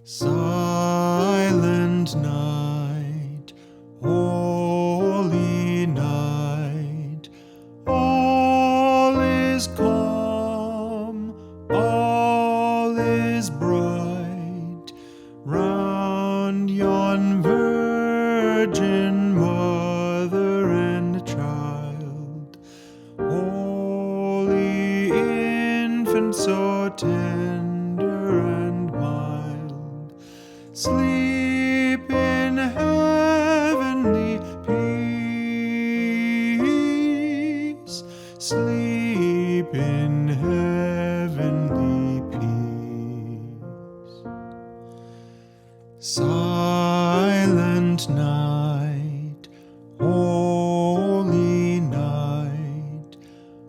Silent night, holy night, all is calm, all is bright, round yon virgin mother and child, holy infant so tender and mild. Sleep in heavenly peace. Sleep in heavenly peace. Silent night, holy night,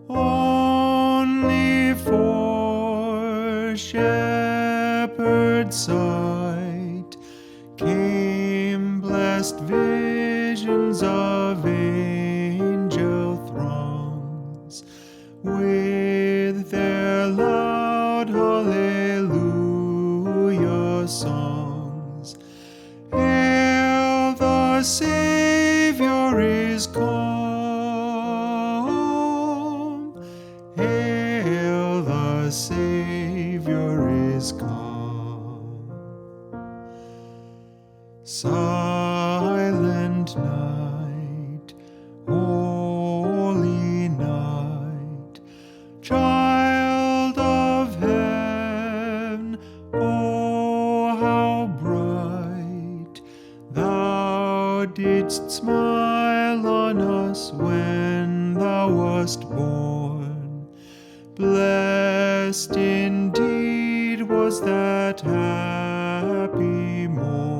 only for shepherd's sight came blessed visions of angel throngs with their loud hallelujah songs. Hail, the Savior is come. Hail, the Savior is come. Silent night, holy night, child of heaven, oh how bright thou didst smile on us when thou wast born. Blessed indeed was that happy morn.